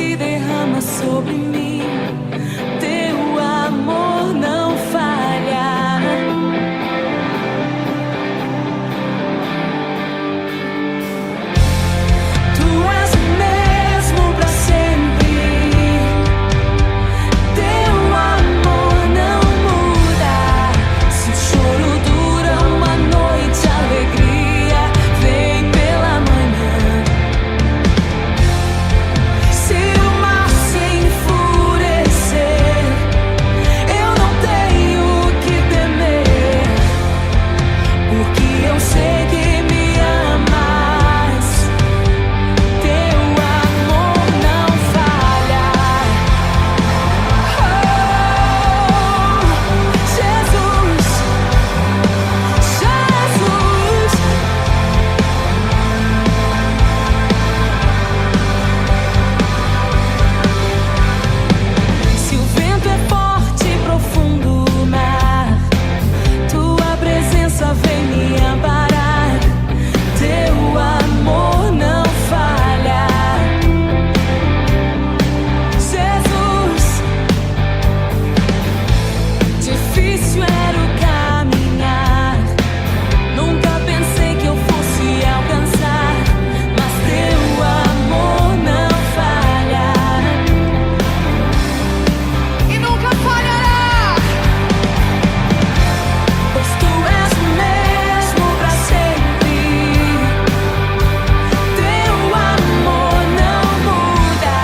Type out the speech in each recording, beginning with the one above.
se derrama sobre mim. Teu amor não falha. Tu és o mesmo pra sempre. Teu amor não muda. Se o choro dura uma noite, a alegria vem pela manhã. Se o mar se enfurecer, eu não tenho o que temer, porque eu sei que me amas. Teu amor não falha. Oh, Jesus, Jesus. Se o vento é forte e profundo o mar, tua presença vem me amparar. Teu amor não falha. Jesus, difícil era o caminhar. Nunca pensei que eu fosse alcançar, mas teu amor não falha. E nunca falhará, pois tu és o mesmo pra sempre. Teu amor não muda.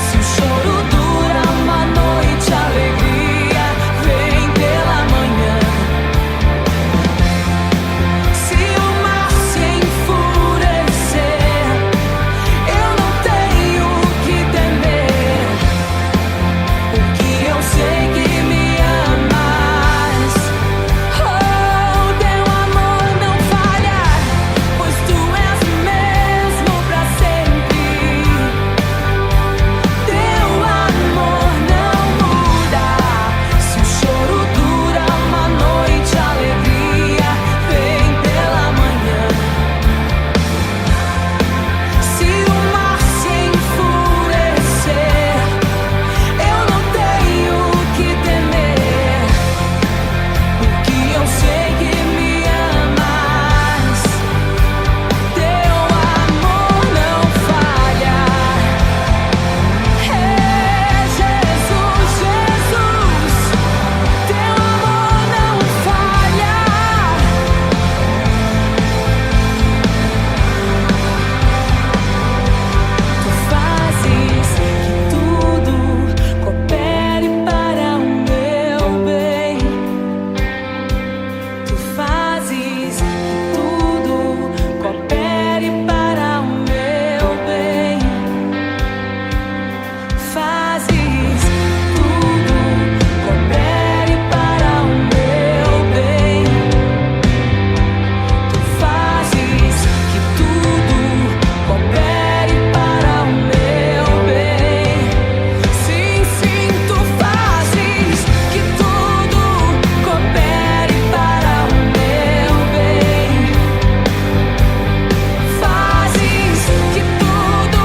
Se o choro dura uma noite, a alegria vem pela manhã. Se o mar se enfurecer, eu não tenho o que temer, porque eu sei que me amas. Oh, teu amor não falha, pois tu és o mesmo pra sempre. Teu amor não muda. Se o choro dura uma noite, a alegria vem pela manhã. Se o mar se enfurecer, eu não tenho o que temer, porque eu sei que me amas. Teu amor não falha. É Jesus, Jesus. Teu amor não falha. Tu fazes que tudo coopere para o meu bem. Tu fazes que tudo coopere para o meu bem. Fazes que tudo coopere para o meu bem. Tu fazes que tudo coopere para o meu bem. Sim, sim, tu fazes que tudo coopere para o meu bem. Fazes que tudo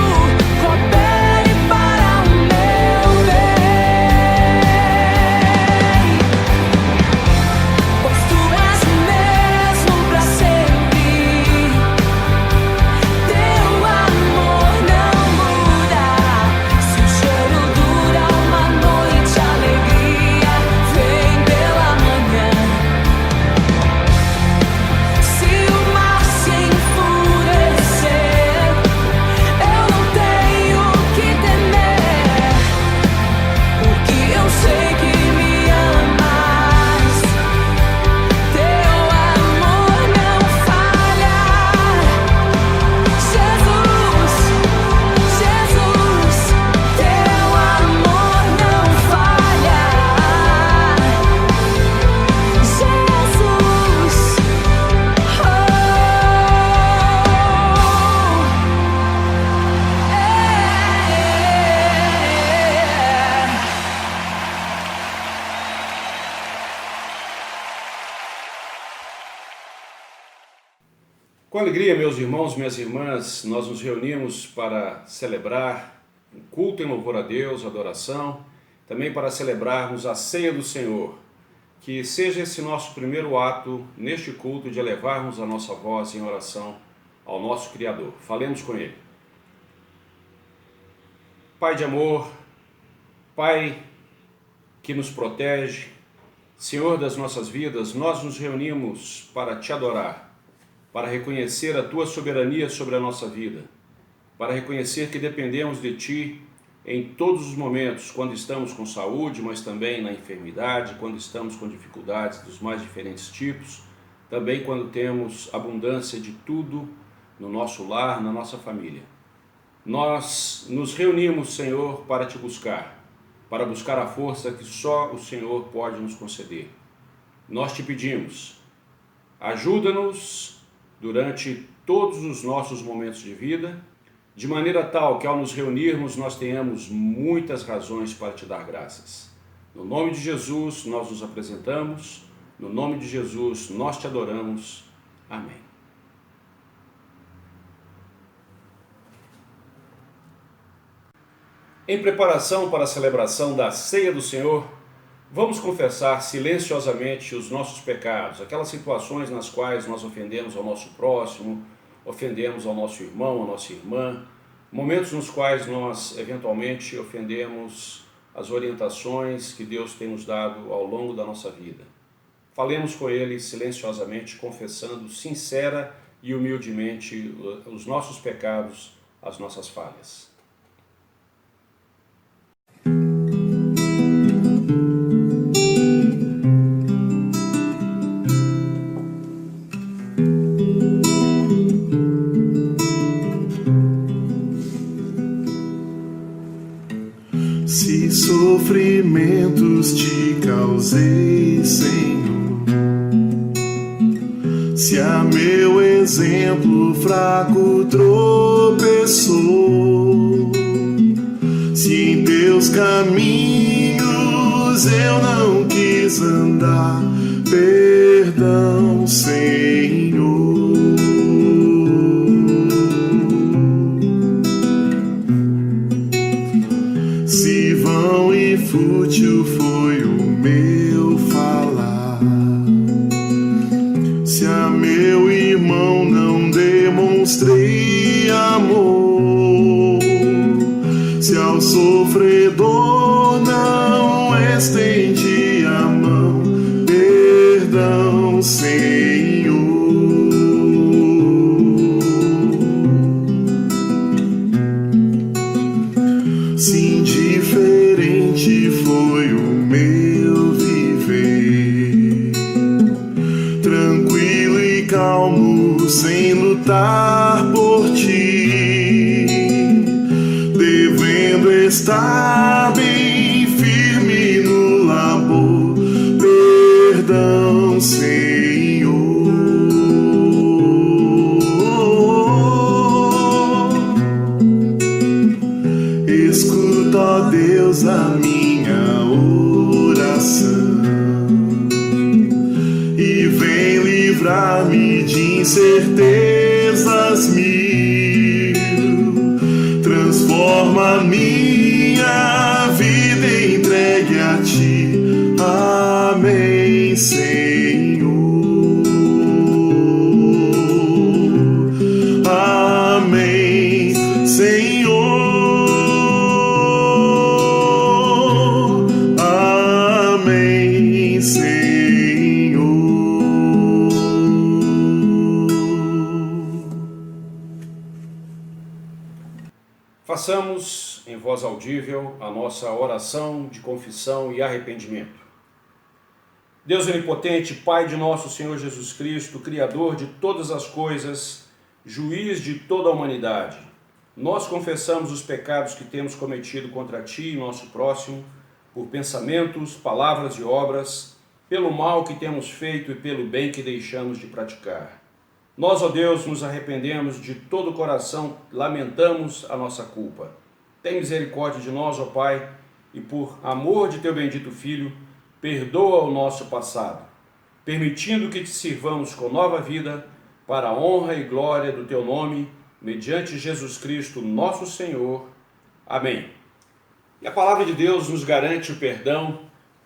coopere para o meu bem. Pois tu és o mesmo pra sempre. Teu amor não muda. Se o choro dura uma noite, a alegria vem pela manhã. Se o mar se enfurecer, eu não tenho o que temer, porque eu sei que me amas. Teu amor não falha. Jesus, Jesus. Teu amor não falha. Jesus. Oh, Com alegria, meus irmãos, minhas irmãs, nós nos reunimos para celebrar um culto em louvor a Deus, adoração, também para celebrarmos a ceia do Senhor. Que seja esse nosso primeiro ato neste culto de elevarmos a nossa voz em oração ao nosso Criador. Falemos com Ele. Pai de amor, Pai que nos protege, Senhor das nossas vidas, nós nos reunimos para Te adorar, para reconhecer a Tua soberania sobre a nossa vida, para reconhecer que dependemos de Ti em todos os momentos, quando estamos com saúde, mas também na enfermidade, quando estamos com dificuldades dos mais diferentes tipos, também quando temos abundância de tudo no nosso lar, na nossa família. Nós nos reunimos, Senhor, para Te buscar, para buscar a força que só o Senhor pode nos conceder. Nós Te pedimos, ajuda-nos durante todos os nossos momentos de vida, de maneira tal que ao nos reunirmos nós tenhamos muitas razões para Te dar graças. No nome de Jesus nós nos apresentamos, no nome de Jesus nós Te adoramos. Amém. Em preparação para a celebração da Ceia do Senhor, vamos confessar silenciosamente os nossos pecados, aquelas situações nas quais nós ofendemos ao nosso próximo, ofendemos ao nosso irmão, à nossa irmã, momentos nos quais nós eventualmente ofendemos as orientações que Deus tem nos dado ao longo da nossa vida. Falemos com Ele silenciosamente, confessando sincera e humildemente os nossos pecados, as nossas falhas. Se sofrimentos te causei, Senhor, se a meu exemplo fraco tropeçou, se em teus caminhos eu não quis andar, perdão, Senhor. Se vão e fútil foi o meu falar, se a meu irmão não demonstrei amor, se ao sofredor não estendi a mão, perdão, Senhor. Se indiferente foi o meu viver, tranquilo e calmo, sem lutar por ti, devendo estar bem firme no labor, perdão, Senhor. Escuta, ó Deus, a minha oração e vem livrar-me de incertezas mil. Transforma minha vida entregue a Ti. Amém, Senhor. Amém, Senhor. Amém, Senhor. Façamos em voz audível a nossa oração de confissão e arrependimento. Deus onipotente, Pai de nosso Senhor Jesus Cristo, Criador de todas as coisas, Juiz de toda a humanidade, nós confessamos os pecados que temos cometido contra Ti e nosso próximo, por pensamentos, palavras e obras, pelo mal que temos feito e pelo bem que deixamos de praticar. Nós, ó Deus, nos arrependemos de todo o coração, lamentamos a nossa culpa. Tem misericórdia de nós, ó Pai, e por amor de Teu bendito Filho, perdoa o nosso passado, permitindo que Te sirvamos com nova vida, para a honra e glória do Teu nome, mediante Jesus Cristo, nosso Senhor. Amém. E a palavra de Deus nos garante o perdão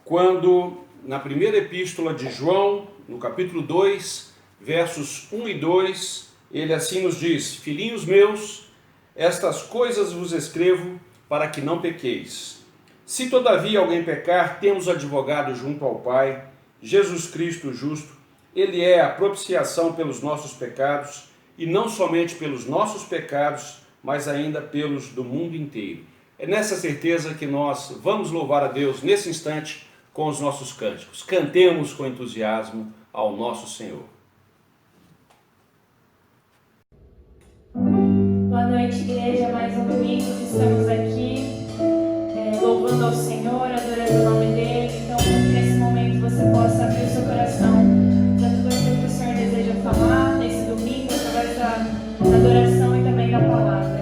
quando, na primeira epístola de João, no capítulo 2, versos 1 e 2, ele assim nos diz: Filhinhos meus, estas coisas vos escrevo para que não pequeis. Se todavia alguém pecar, temos advogado junto ao Pai, Jesus Cristo o justo. Ele é a propiciação pelos nossos pecados, e não somente pelos nossos pecados, mas ainda pelos do mundo inteiro. É nessa certeza que nós vamos louvar a Deus nesse instante com os nossos cânticos. Cantemos com entusiasmo ao nosso Senhor. Boa noite, igreja. Mais um domingo que estamos aqui louvando ao Senhor, adorando o nome dEle. Então, que nesse momento você possa abrir o seu coração para tudo aquilo que o Senhor deseja falar nesse domingo, através da adoração e também da palavra.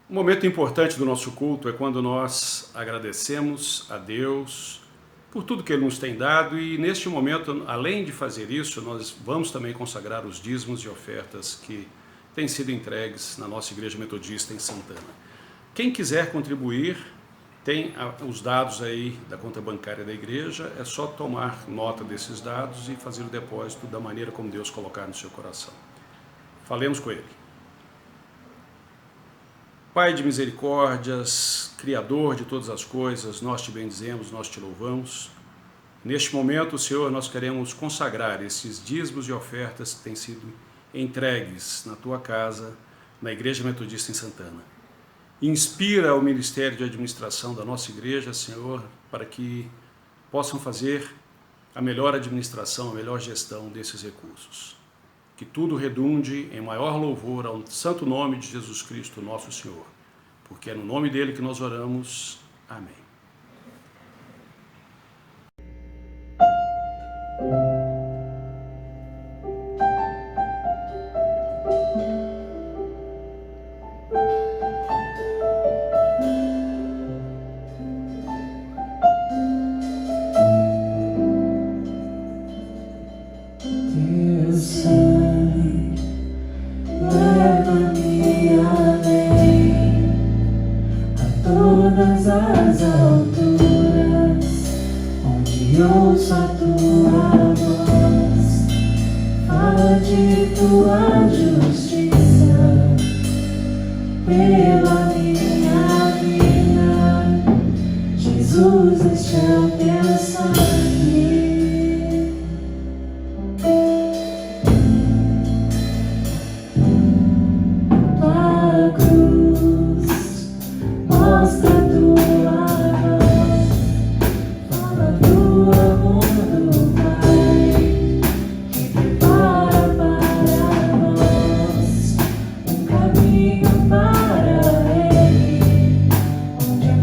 Um momento importante do nosso culto é quando nós agradecemos a Deus por tudo que Ele nos tem dado e neste momento, além de fazer isso, nós vamos também consagrar os dízimos e ofertas que têm sido entregues na nossa Igreja Metodista em Santana. Quem quiser contribuir, tem os dados aí da conta bancária da igreja, é só tomar nota desses dados e fazer o depósito da maneira como Deus colocar no seu coração. Falemos com Ele. Pai de misericórdias, Criador de todas as coisas, nós te bendizemos, nós te louvamos. Neste momento, Senhor, nós queremos consagrar esses dízimos e ofertas que têm sido entregues na tua casa, na Igreja Metodista em Santana. Inspira o Ministério de Administração da nossa igreja, Senhor, para que possam fazer a melhor administração, a melhor gestão desses recursos. Que tudo redunde em maior louvor ao santo nome de Jesus Cristo, nosso Senhor, porque é no nome dele que nós oramos. Amém.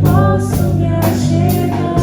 Posso me achegar.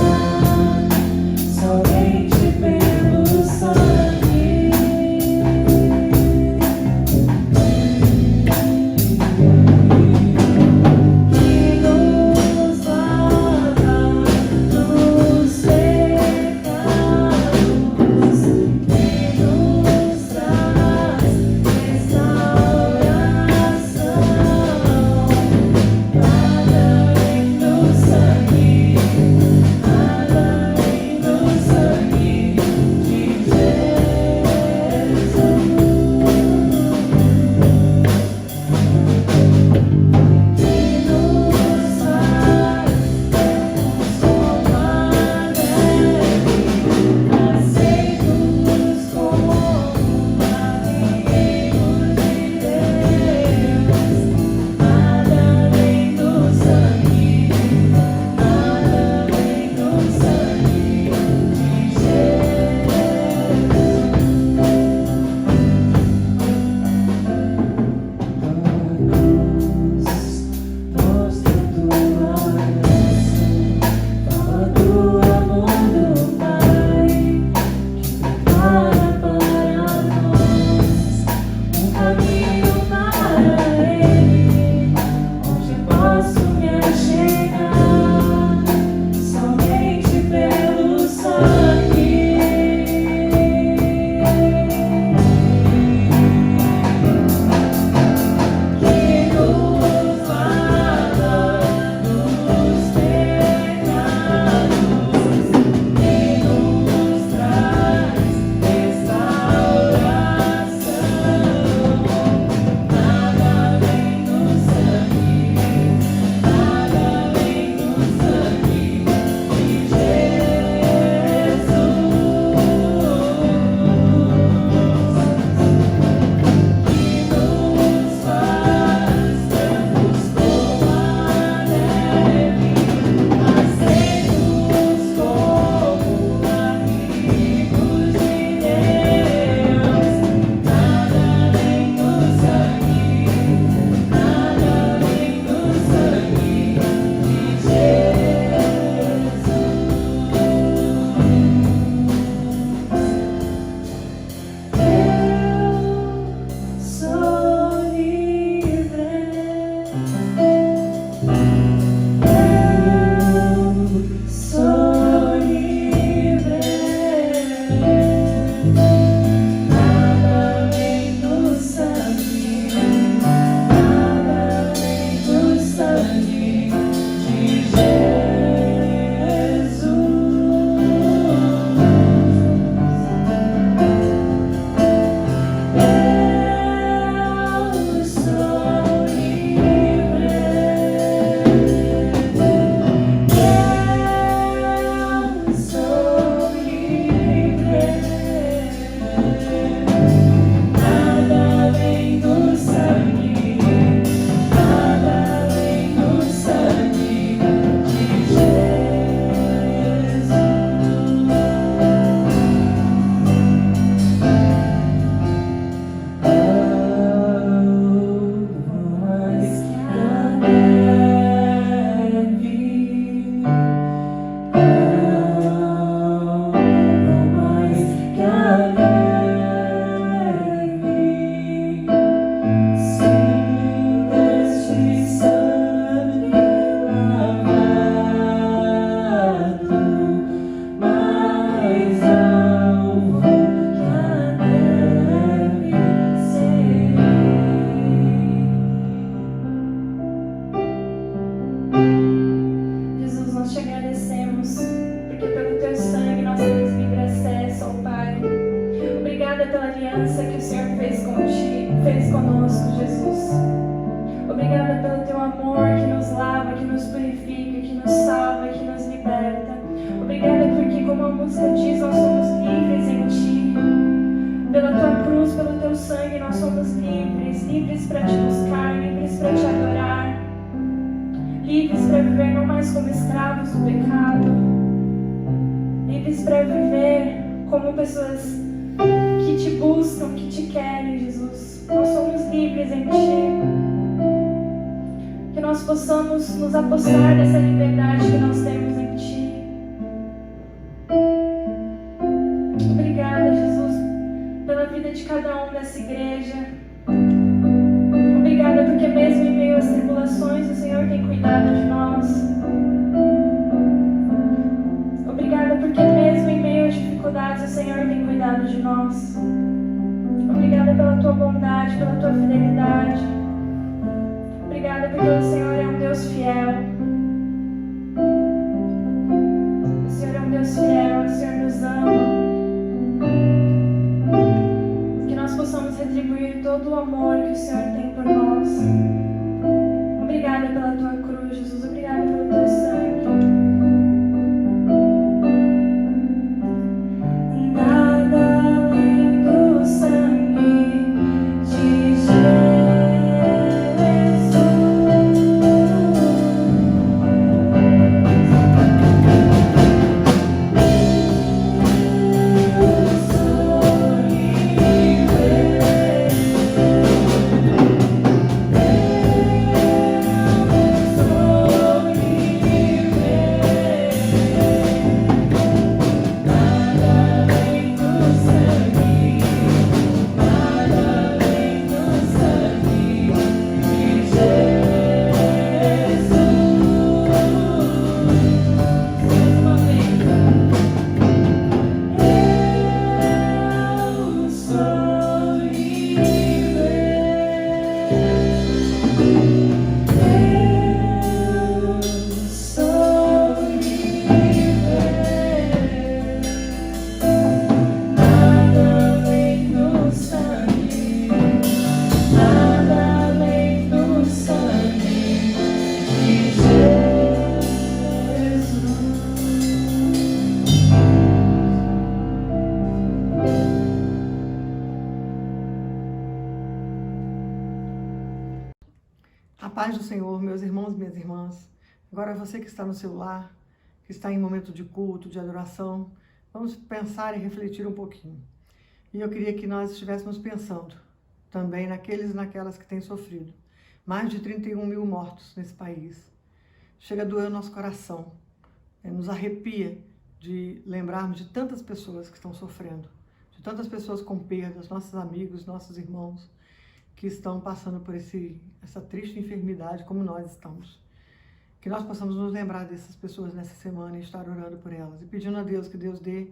nós te agradecemos, porque pelo teu sangue nós temos livre acesso ao Pai. Obrigada pela aliança que o Senhor fez conosco, Jesus. Obrigada pelo teu amor que nos lava, que nos purifica, que nos salva, que nos liberta. Obrigada porque, como a música diz, nós somos livres em Ti. Pela Tua cruz, pelo Teu sangue, nós somos livres, livres para Te buscar, livres para Te adorar, livres para viver não mais como escravos do pecado, livres para viver como pessoas que Te buscam, que Te querem, Jesus. Nós somos livres em Ti. Que nós possamos nos apossar dessa liberdade que nós temos em Ti. Obrigada, Jesus, pela vida de cada um dessa igreja. Obrigada porque mesmo em meio às tribulações o Senhor tem cuidado de nós. Obrigada porque mesmo em meio às dificuldades o Senhor tem cuidado de nós. Obrigada pela Tua bondade, pela Tua fidelidade. Obrigada porque o Senhor é um Deus fiel. O Senhor é um Deus fiel, o Senhor nos ama. Que nós possamos retribuir todo o amor que o Senhor tem por nós. Obrigada pela Tua cruz, Jesus. Obrigada pelo Teu sangue. Nada além do sangue de Jesus. A paz do Senhor, meus irmãos e minhas irmãs. Agora você que está no seu lar, que está em momento de culto, de adoração, vamos pensar e refletir um pouquinho. E eu queria que nós estivéssemos pensando também naqueles e naquelas que têm sofrido. Mais de 31 mil mortos nesse país. Chega a doer o nosso coração, nos arrepia de lembrarmos de tantas pessoas que estão sofrendo, de tantas pessoas com perdas, nossos amigos, nossos irmãos, que estão passando por essa triste enfermidade como nós estamos. Que nós possamos nos lembrar dessas pessoas nessa semana e estar orando por elas e pedindo a Deus que Deus dê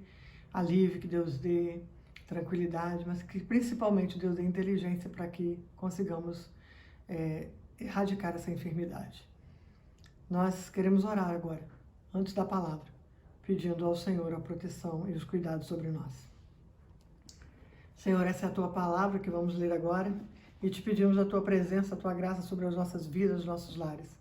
alívio, que Deus dê tranquilidade, mas que principalmente Deus dê inteligência para que consigamos erradicar essa enfermidade. Nós queremos orar agora, antes da palavra, pedindo ao Senhor a proteção e os cuidados sobre nós. Senhor, essa é a Tua palavra que vamos ler agora e te pedimos a Tua presença, a Tua graça sobre as nossas vidas, os nossos lares.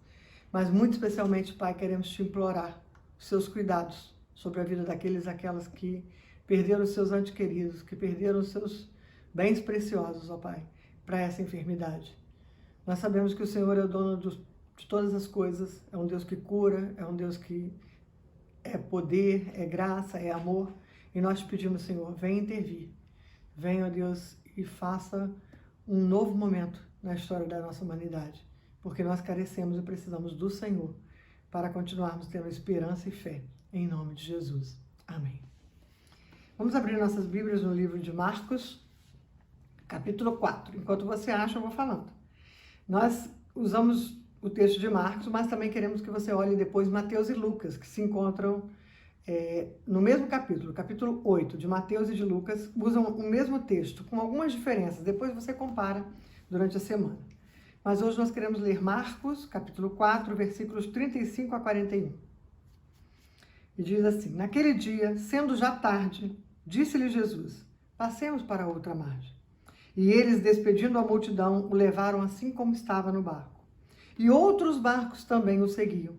Mas muito especialmente, Pai, queremos te implorar os Seus cuidados sobre a vida daqueles e aquelas que perderam os seus entes queridos, que perderam os seus bens preciosos, ó Pai, para essa enfermidade. Nós sabemos que o Senhor é o dono de todas as coisas, é um Deus que cura, é um Deus que é poder, é graça, é amor. E nós te pedimos, Senhor, venha intervir. Venha, ó Deus, e faça um novo momento na história da nossa humanidade. Porque nós carecemos e precisamos do Senhor para continuarmos tendo esperança e fé. Em nome de Jesus. Amém. Vamos abrir nossas Bíblias no livro de Marcos, capítulo 4. Enquanto você acha, eu vou falando. Nós usamos o texto de Marcos, mas também queremos que você olhe depois Mateus e Lucas, que se encontram no mesmo capítulo, capítulo 8 de Mateus e de Lucas, usam o mesmo texto, com algumas diferenças. Depois você compara durante a semana. Mas hoje nós queremos ler Marcos, capítulo 4, versículos 35 a 41. E diz assim: naquele dia, sendo já tarde, disse-lhe Jesus: passemos para a outra margem. E eles, despedindo a multidão, o levaram assim como estava no barco. E outros barcos também o seguiam.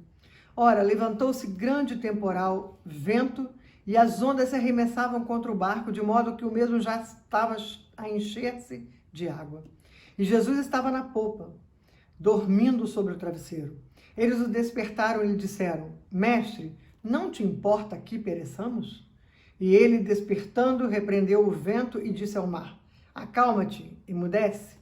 Ora, levantou-se grande temporal, vento, e as ondas se arremessavam contra o barco, de modo que o mesmo já estava a encher-se de água. E Jesus estava na popa, dormindo sobre o travesseiro. Eles o despertaram e lhe disseram: Mestre, não te importa que pereçamos? E ele, despertando, repreendeu o vento e disse ao mar: acalma-te, emudece.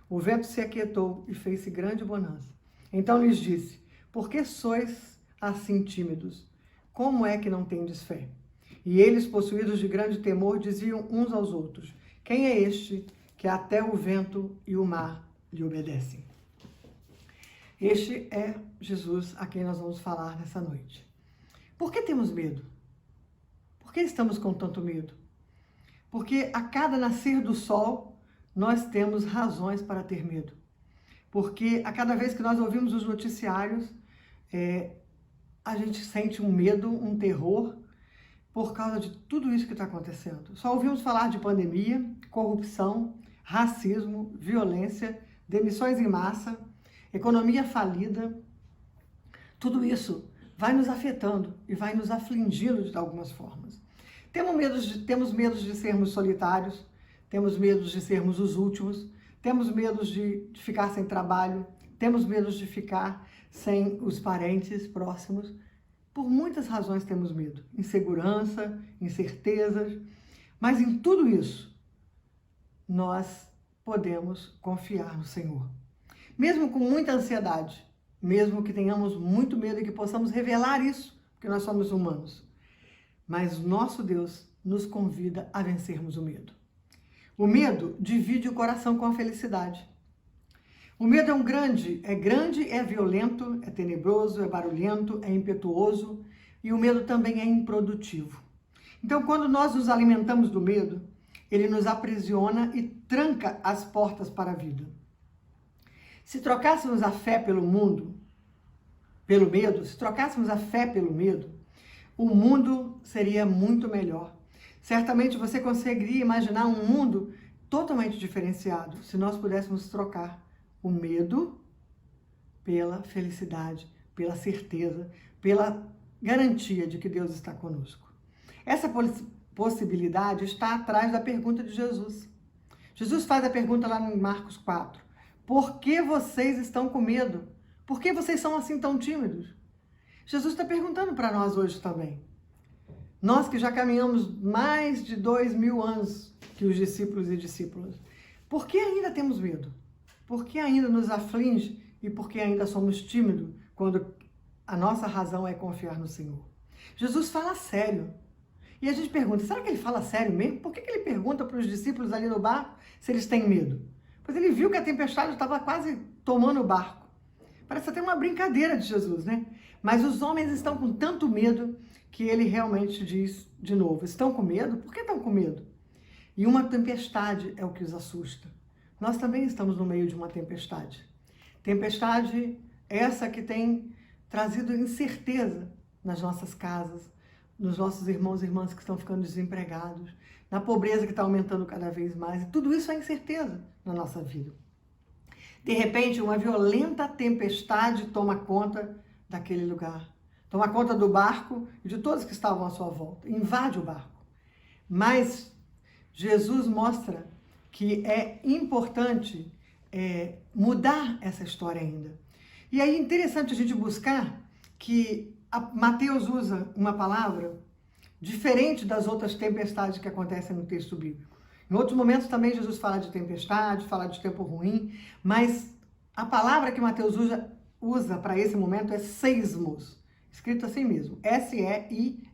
O vento se aquietou e fez-se grande bonança. Então lhes disse: por que sois assim tímidos? Como é que não tendes fé? E eles, possuídos de grande temor, diziam uns aos outros: quem é este que até o vento e o mar lhe obedecem? Este é Jesus a quem nós vamos falar nessa noite. Por que temos medo? Por que estamos com tanto medo? Porque a cada nascer do sol, nós temos razões para ter medo. Porque a cada vez que nós ouvimos os noticiários, a gente sente um medo, um terror, por causa de tudo isso que está acontecendo. Só ouvimos falar de pandemia, corrupção, racismo, violência, demissões em massa, economia falida. Tudo isso vai nos afetando e vai nos afligindo de algumas formas. Temos medo de sermos solitários, temos medo de sermos os últimos, temos medo de ficar sem trabalho, temos medo de ficar sem os parentes próximos. Por muitas razões temos medo. Insegurança, incertezas. Mas em tudo isso, nós podemos confiar no Senhor. Mesmo com muita ansiedade, mesmo que tenhamos muito medo e que possamos revelar isso, porque nós somos humanos. Mas nosso Deus nos convida a vencermos o medo. O medo divide o coração com a felicidade. O medo é violento, é tenebroso, é barulhento, é impetuoso e o medo também é improdutivo. Então, quando nós nos alimentamos do medo, ele nos aprisiona e tranca as portas para a vida. Se trocássemos a fé pelo medo, o mundo seria muito melhor. Certamente você conseguiria imaginar um mundo totalmente diferenciado se nós pudéssemos trocar o medo pela felicidade, pela certeza, pela garantia de que Deus está conosco. Essa possibilidade está atrás da pergunta de Jesus. Jesus faz a pergunta lá em Marcos 4. Por que vocês estão com medo? Por que vocês são assim tão tímidos? Jesus está perguntando para nós hoje também. Nós que já caminhamos mais de 2000 anos que os discípulos e discípulas. Por que ainda temos medo? Por que ainda nos aflige e por que ainda somos tímidos quando a nossa razão é confiar no Senhor? Jesus fala sério. E a gente pergunta, será que ele fala sério mesmo? Por que ele pergunta para os discípulos ali no barco se eles têm medo? Pois ele viu que a tempestade estava quase tomando o barco. Parece até uma brincadeira de Jesus, né? Mas os homens estão com tanto medo que ele realmente diz de novo, estão com medo? Por que estão com medo? E uma tempestade é o que os assusta. Nós também estamos no meio de uma tempestade. Tempestade essa que tem trazido incerteza nas nossas casas, nos nossos irmãos e irmãs que estão ficando desempregados, na pobreza que está aumentando cada vez mais. E tudo isso é incerteza na nossa vida. De repente, uma violenta tempestade toma conta daquele lugar. Toma conta do barco e de todos que estavam à sua volta. Invade o barco. Mas Jesus mostra que é importante mudar essa história ainda. E aí é interessante a gente buscar que Mateus usa uma palavra diferente das outras tempestades que acontecem no texto bíblico. Em outros momentos também Jesus fala de tempestade, fala de tempo ruim, mas a palavra que Mateus usa para esse momento é seismos, escrito assim mesmo, S-E-I-M-O-S.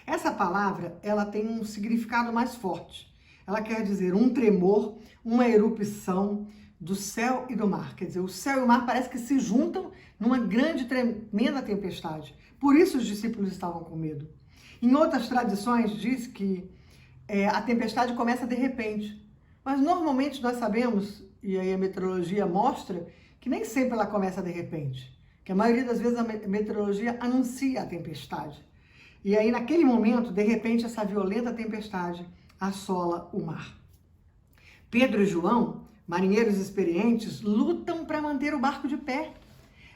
Essa palavra, ela tem um significado mais forte. Ela quer dizer um tremor, uma erupção do céu e do mar. Quer dizer, o céu e o mar parece que se juntam numa grande, tremenda tempestade. Por isso os discípulos estavam com medo. Em outras tradições diz que a tempestade começa de repente. Mas normalmente nós sabemos, e aí a meteorologia mostra, que nem sempre ela começa de repente. que a maioria das vezes a meteorologia anuncia a tempestade. E aí, naquele momento, de repente, essa violenta tempestade assola o mar. Pedro e João, marinheiros experientes, lutam para manter o barco de pé.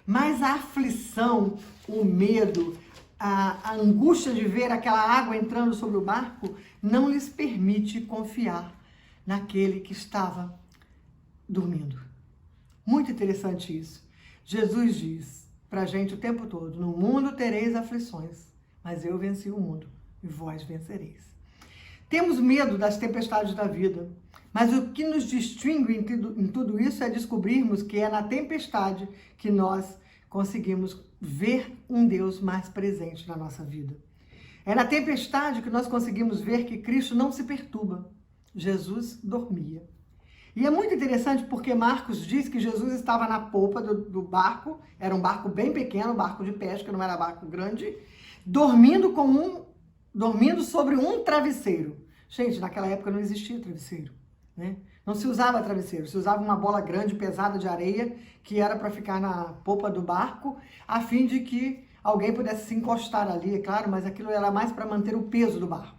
Mas a aflição, o medo, a angústia de ver aquela água entrando sobre o barco não lhes permite confiar naquele que estava dormindo. Muito interessante isso. Jesus diz para a gente o tempo todo: no mundo tereis aflições, mas eu venci o mundo e vós vencereis. Temos medo das tempestades da vida, mas o que nos distingue em tudo isso é descobrirmos que é na tempestade que nós conseguimos ver um Deus mais presente na nossa vida. É na tempestade que nós conseguimos ver que Cristo não se perturba. Jesus dormia. E é muito interessante porque Marcos diz que Jesus estava na polpa do barco, era um barco bem pequeno, um barco de pesca, não era barco grande, dormindo sobre um travesseiro. Gente, naquela época não existia travesseiro, né? Não se usava travesseiro, se usava uma bola grande, pesada de areia, que era para ficar na polpa do barco, a fim de que alguém pudesse se encostar ali, é claro, mas aquilo era mais para manter o peso do barco.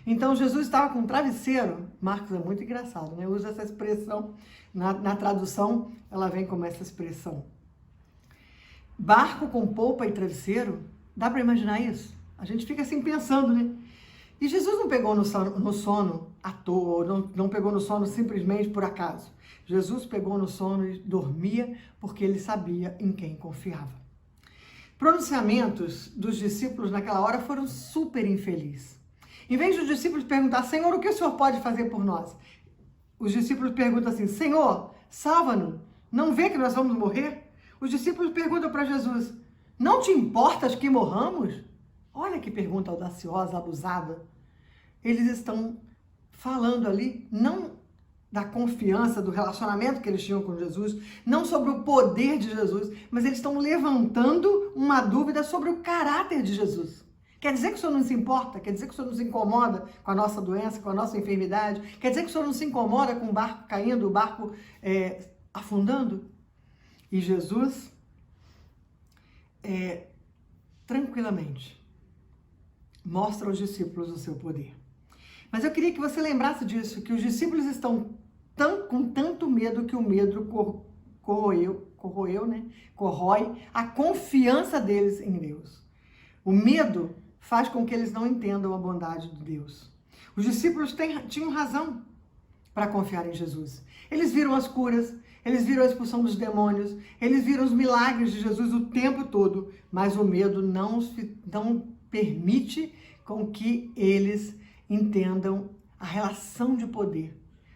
Então, Jesus estava com um travesseiro. Marcos é muito engraçado, né? Usa essa expressão, na tradução, ela vem como essa expressão. Barco com polpa e travesseiro, dá para imaginar isso? A gente fica assim pensando, né? E Jesus não pegou no sono à toa, não pegou no sono simplesmente por acaso. Jesus pegou no sono e dormia porque ele sabia em quem confiava. Pronunciamentos dos discípulos naquela hora foram super infelizes. Em vez dos discípulos perguntar: Senhor, o que o Senhor pode fazer por nós? Os discípulos perguntam assim: Senhor, salva-nos, não vê que nós vamos morrer? Os discípulos perguntam para Jesus: não te importas que morramos? Olha que pergunta audaciosa, abusada. Eles estão falando ali não da confiança, do relacionamento que eles tinham com Jesus, não sobre o poder de Jesus, mas eles estão levantando uma dúvida sobre o caráter de Jesus. Quer dizer que o Senhor não se importa? Quer dizer que o Senhor não se incomoda com a nossa doença, com a nossa enfermidade? Quer dizer que o Senhor não se incomoda com o barco caindo, o barco afundando? E Jesus, tranquilamente, mostra aos discípulos o seu poder. Mas eu queria que você lembrasse disso, que os discípulos estão com tanto medo que o medo corrói a confiança deles em Deus. O medo faz com que eles não entendam a bondade de Deus. Os discípulos tinham razão para confiar em Jesus. Eles viram as curas, eles viram a expulsão dos demônios, eles viram os milagres de Jesus o tempo todo, mas o medo não permite com que eles entendam a relação de poder,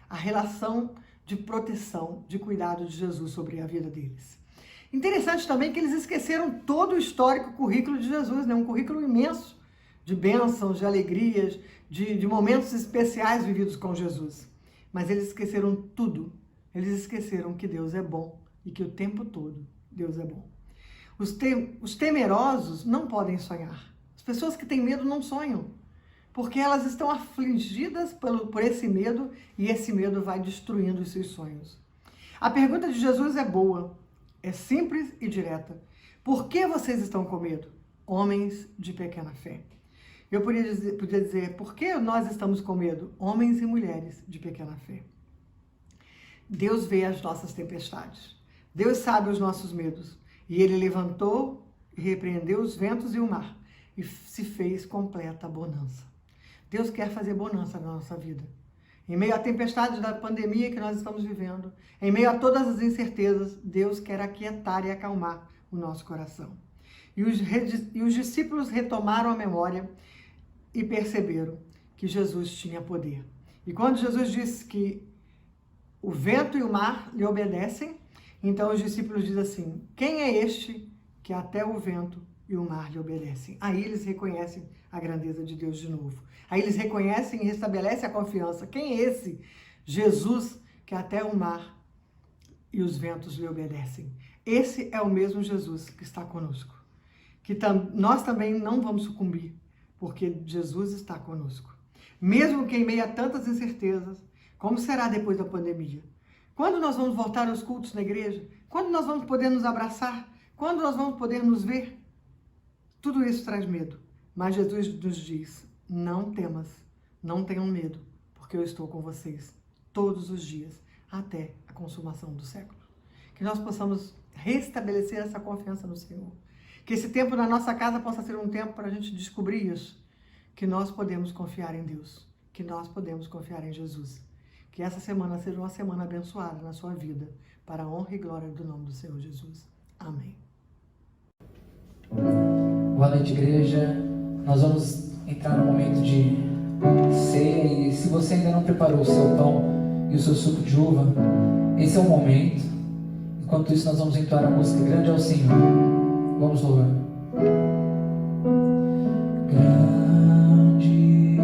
a relação de proteção, de cuidado de Jesus sobre a vida deles. Interessante também que eles esqueceram todo o histórico currículo de Jesus, né? Um currículo imenso de bênçãos, de alegrias, de momentos especiais vividos com Jesus. Mas eles esqueceram tudo. Eles esqueceram que Deus é bom e que o tempo todo Deus é bom. Os temerosos não podem sonhar. As pessoas que têm medo não sonham, porque elas estão afligidas por esse medo e esse medo vai destruindo os seus sonhos. A pergunta de Jesus é boa, é simples e direta. Por que vocês estão com medo? Homens de pequena fé. Eu podia dizer, por que nós estamos com medo? Homens e mulheres de pequena fé. Deus vê as nossas tempestades. Deus sabe os nossos medos. E Ele levantou e repreendeu os ventos e o mar. E se fez completa bonança. Deus quer fazer bonança na nossa vida. Em meio à tempestade da pandemia que nós estamos vivendo, em meio a todas as incertezas, Deus quer aquietar e acalmar o nosso coração. E os discípulos retomaram a memória e perceberam que Jesus tinha poder. E quando Jesus disse que o vento e o mar lhe obedecem, então os discípulos dizem assim: quem é este que até o vento e o mar lhe obedecem? Aí eles reconhecem a grandeza de Deus de novo. Aí eles reconhecem e restabelecem a confiança. Quem é esse Jesus que até o mar e os ventos lhe obedecem? Esse é o mesmo Jesus que está conosco. Nós também não vamos sucumbir, porque Jesus está conosco. Mesmo que em meio a tantas incertezas, como será depois da pandemia? Quando nós vamos voltar aos cultos na igreja? Quando nós vamos poder nos abraçar? Quando nós vamos poder nos ver? Tudo isso traz medo. Mas Jesus nos diz, não temas, não tenham medo, porque eu estou com vocês todos os dias, até a consumação do século. Que nós possamos restabelecer essa confiança no Senhor. Que esse tempo na nossa casa possa ser um tempo para a gente descobrir isso. Que nós podemos confiar em Deus. Que nós podemos confiar em Jesus. Que essa semana seja uma semana abençoada na sua vida, para a honra e glória do nome do Senhor Jesus. Amém. Boa noite, igreja. Nós vamos entrar no momento de ceia e se você ainda não preparou o seu pão e o seu suco de uva, esse é o momento. Enquanto isso, nós vamos entoar a música Grande é o Senhor. Vamos louvar. Grande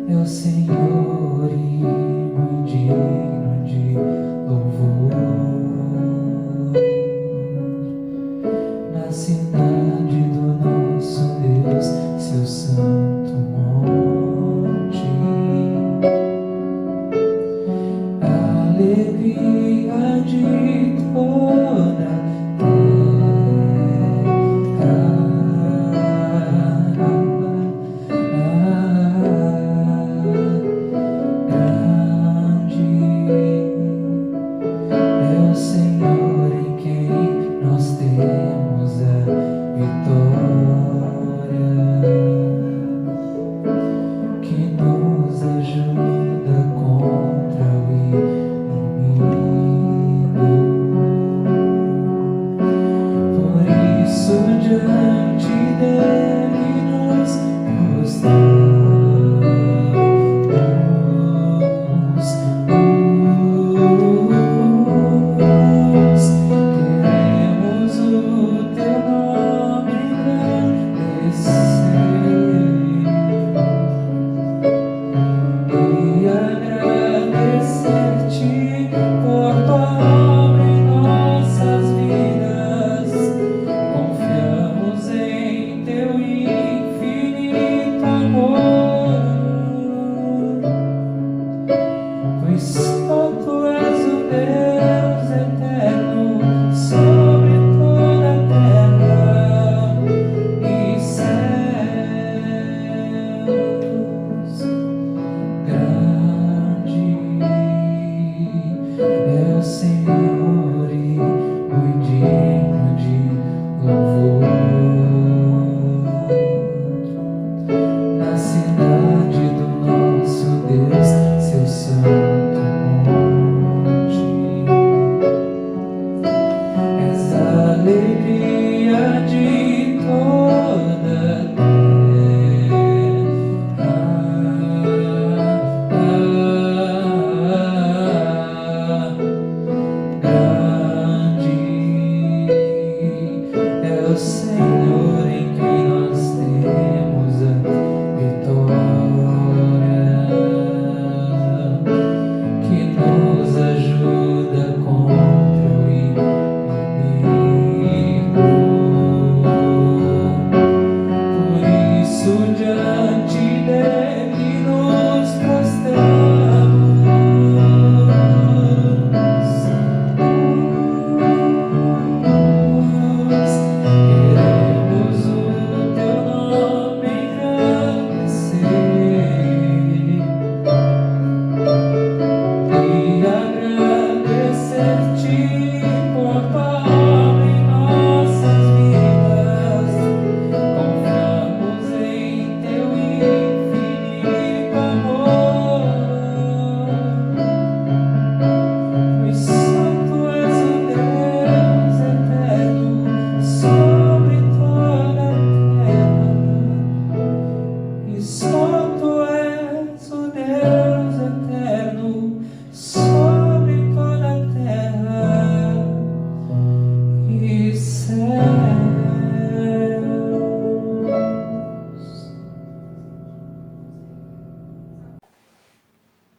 é o Senhor e muito digno de louvor. Na cidade do nosso Deus, seu santo monte, alegria de toda a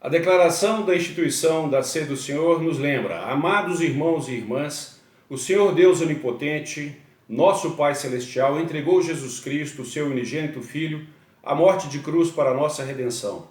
A declaração da instituição da Ceia do Senhor nos lembra: amados irmãos e irmãs, o Senhor Deus Onipotente, nosso Pai Celestial, entregou Jesus Cristo, seu unigênito Filho, à morte de cruz para a nossa redenção.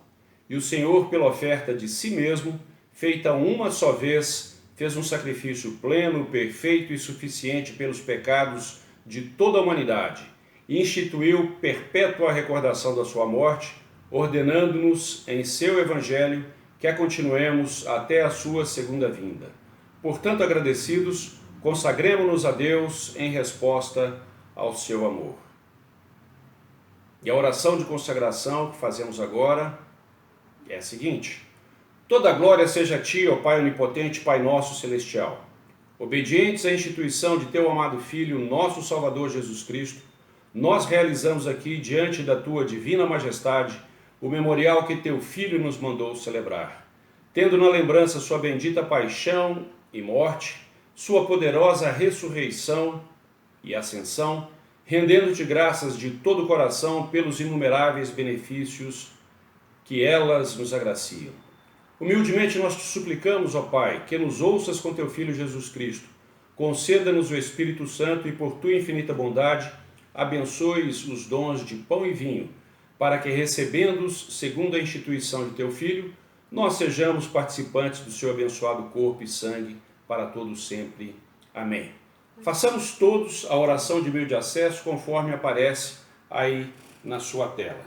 E o Senhor, pela oferta de si mesmo, feita uma só vez, fez um sacrifício pleno, perfeito e suficiente pelos pecados de toda a humanidade e instituiu perpétua recordação da sua morte, ordenando-nos em seu Evangelho que a continuemos até a sua segunda vinda. Portanto, agradecidos, consagremo-nos a Deus em resposta ao seu amor. E a oração de consagração que fazemos agora é a seguinte: toda glória seja a Ti, ó Pai onipotente, Pai nosso celestial. Obedientes à instituição de Teu amado Filho, nosso Salvador Jesus Cristo, nós realizamos aqui, diante da Tua divina majestade, o memorial que Teu Filho nos mandou celebrar. Tendo na lembrança Sua bendita paixão e morte, Sua poderosa ressurreição e ascensão, rendendo-Te graças de todo o coração pelos inumeráveis benefícios que elas nos agraciam. Humildemente nós te suplicamos, ó Pai, que nos ouças com Teu Filho Jesus Cristo, conceda-nos o Espírito Santo e por Tua infinita bondade, abençoes os dons de pão e vinho, para que, recebendo-os segundo a instituição de Teu Filho, nós sejamos participantes do Seu abençoado corpo e sangue para todos sempre. Amém. Façamos todos a oração de meio de acesso conforme aparece aí na sua tela.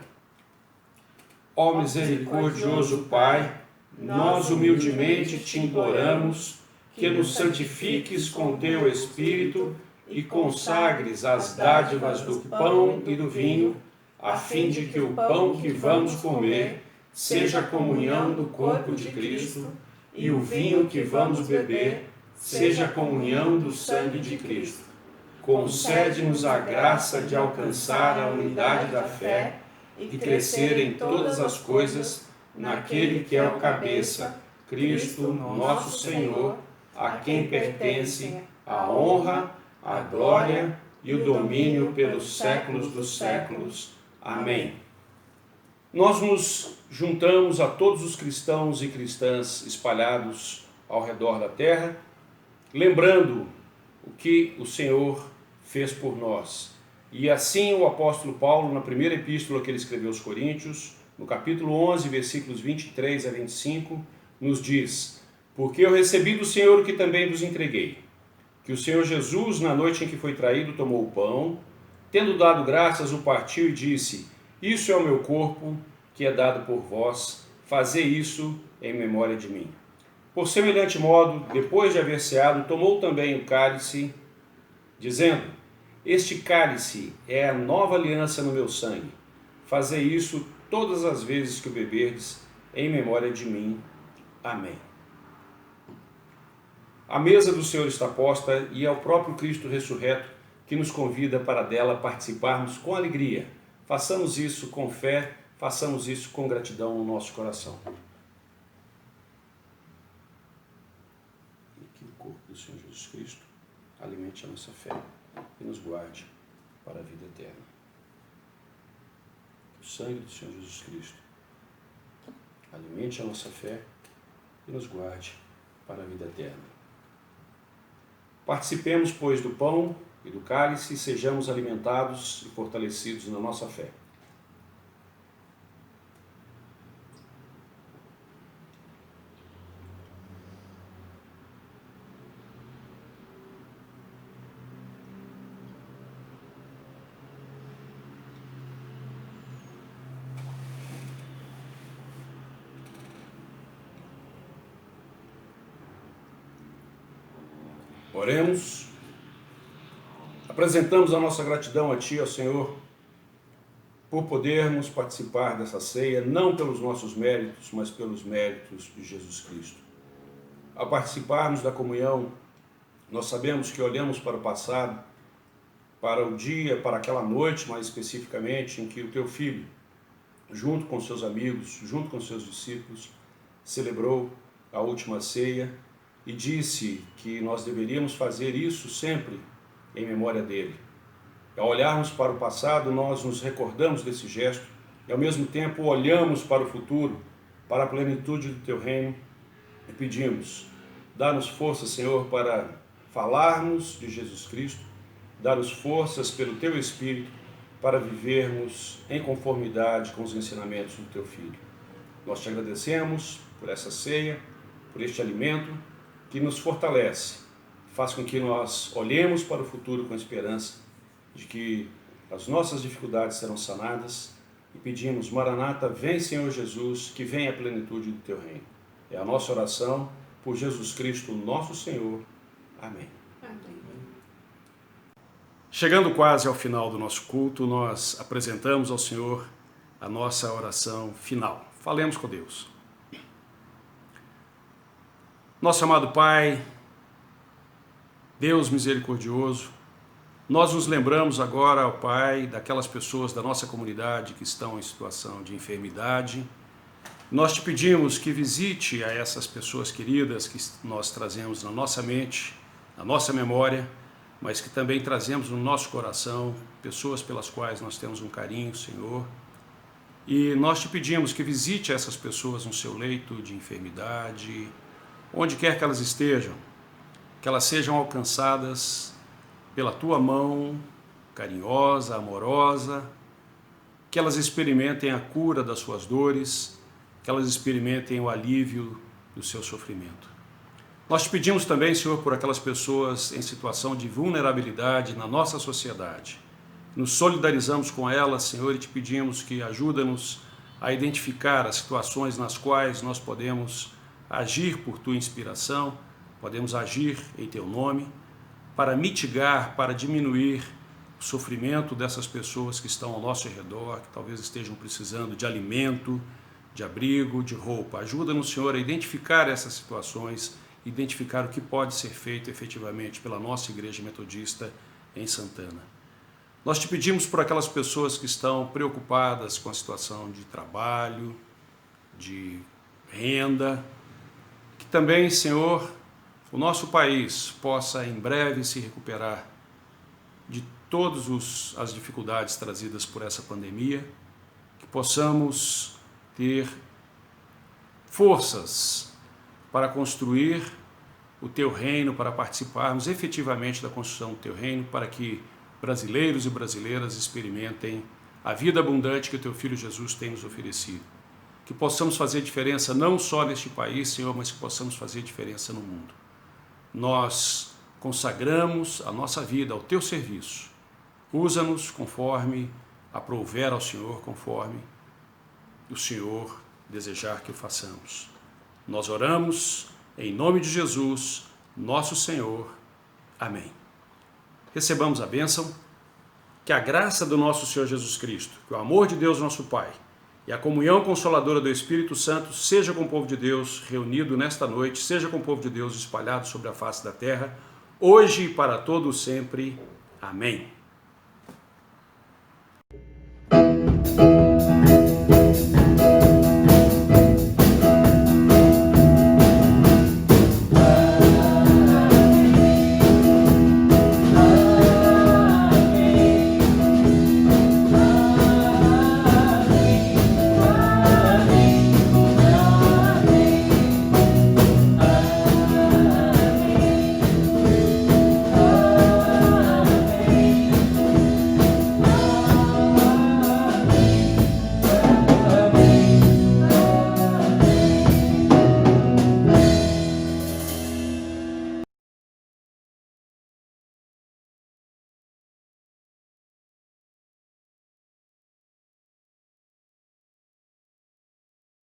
Ó misericordioso Pai, nós humildemente te imploramos que nos santifiques com Teu Espírito e consagres as dádivas do pão e do vinho, a fim de que o pão que vamos comer seja a comunhão do corpo de Cristo e o vinho que vamos beber seja a comunhão do sangue de Cristo. Concede-nos a graça de alcançar a unidade da fé e crescer em todas as coisas naquele que é o cabeça, Cristo, nosso Senhor, a quem pertence a honra, a glória e o domínio pelos séculos dos séculos. Amém. Nós nos juntamos a todos os cristãos e cristãs espalhados ao redor da terra, lembrando o que o Senhor fez por nós. E assim o apóstolo Paulo, na primeira epístola que ele escreveu aos Coríntios, no capítulo 11, versículos 23 a 25, nos diz: porque eu recebi do Senhor o que também vos entreguei, que o Senhor Jesus, na noite em que foi traído, tomou o pão, tendo dado graças, o partiu e disse: isso é o meu corpo, que é dado por vós, fazei isso em memória de mim. Por semelhante modo, depois de haver ceado, tomou também o cálice, dizendo: este cálice é a nova aliança no meu sangue. Fazei isso todas as vezes que o beberdes, em memória de mim. Amém. A mesa do Senhor está posta e é o próprio Cristo ressurreto que nos convida para dela participarmos com alegria. Façamos isso com fé, façamos isso com gratidão no nosso coração. Que o corpo do Senhor Jesus Cristo alimente a nossa fé e nos guarde para a vida eterna. Que o sangue do Senhor Jesus Cristo alimente a nossa fé e nos guarde para a vida eterna. Participemos, pois, do pão e do cálice e sejamos alimentados e fortalecidos na nossa fé. Oremos. Apresentamos a nossa gratidão a Ti, ó Senhor, por podermos participar dessa ceia, não pelos nossos méritos, mas pelos méritos de Jesus Cristo. Ao participarmos da comunhão, nós sabemos que olhamos para o passado, para o dia, para aquela noite, mais especificamente, em que o Teu Filho, junto com seus amigos, junto com seus discípulos, celebrou a última ceia e disse que nós deveríamos fazer isso sempre em memória dele. Ao olharmos para o passado, nós nos recordamos desse gesto e ao mesmo tempo olhamos para o futuro, para a plenitude do Teu reino e pedimos: dá-nos força, Senhor, para falarmos de Jesus Cristo, dá-nos forças pelo Teu Espírito para vivermos em conformidade com os ensinamentos do Teu Filho. Nós Te agradecemos por essa ceia, por este alimento. que nos fortalece, faz com que nós olhemos para o futuro com esperança de que as nossas dificuldades serão sanadas e pedimos, Maranata, vem Senhor Jesus, que venha a plenitude do teu reino. É a nossa oração por Jesus Cristo, nosso Senhor. Amém. Chegando quase ao final do nosso culto, nós apresentamos ao Senhor a nossa oração final. Falemos com Deus. Nosso amado Pai, Deus misericordioso, nós nos lembramos agora, ó Pai, daquelas pessoas da nossa comunidade que estão em situação de enfermidade. Nós te pedimos que visite a essas pessoas queridas que nós trazemos na nossa mente, na nossa memória, mas que também trazemos no nosso coração, pessoas pelas quais nós temos um carinho, Senhor. E nós te pedimos que visite essas pessoas no seu leito de enfermidade, onde quer que elas estejam, que elas sejam alcançadas pela tua mão carinhosa, amorosa, que elas experimentem a cura das suas dores, que elas experimentem o alívio do seu sofrimento. Nós te pedimos também, Senhor, por aquelas pessoas em situação de vulnerabilidade na nossa sociedade. Nos solidarizamos com elas, Senhor, e te pedimos que ajuda-nos a identificar as situações nas quais nós podemos agir por tua inspiração, podemos agir em teu nome, para mitigar, para diminuir o sofrimento dessas pessoas que estão ao nosso redor, que talvez estejam precisando de alimento, de abrigo, de roupa. Ajuda-nos, Senhor, a identificar essas situações, identificar o que pode ser feito efetivamente pela nossa Igreja Metodista em Santana. Nós te pedimos por aquelas pessoas que estão preocupadas com a situação de trabalho, de renda, que também, Senhor, o nosso país possa em breve se recuperar de todas as dificuldades trazidas por essa pandemia, que possamos ter forças para construir o teu reino, para participarmos efetivamente da construção do teu reino, para que brasileiros e brasileiras experimentem a vida abundante que o teu Filho Jesus tem nos oferecido. Que possamos fazer diferença não só neste país, Senhor, mas que possamos fazer diferença no mundo. Nós consagramos a nossa vida ao teu serviço. Usa-nos conforme aprouver ao Senhor, conforme o Senhor desejar que o façamos. Nós oramos em nome de Jesus, nosso Senhor. Amém. Recebamos a bênção, que a graça do nosso Senhor Jesus Cristo, que o amor de Deus nosso Pai e a comunhão consoladora do Espírito Santo seja com o povo de Deus reunido nesta noite, seja com o povo de Deus espalhado sobre a face da terra, hoje e para todo sempre. Amém.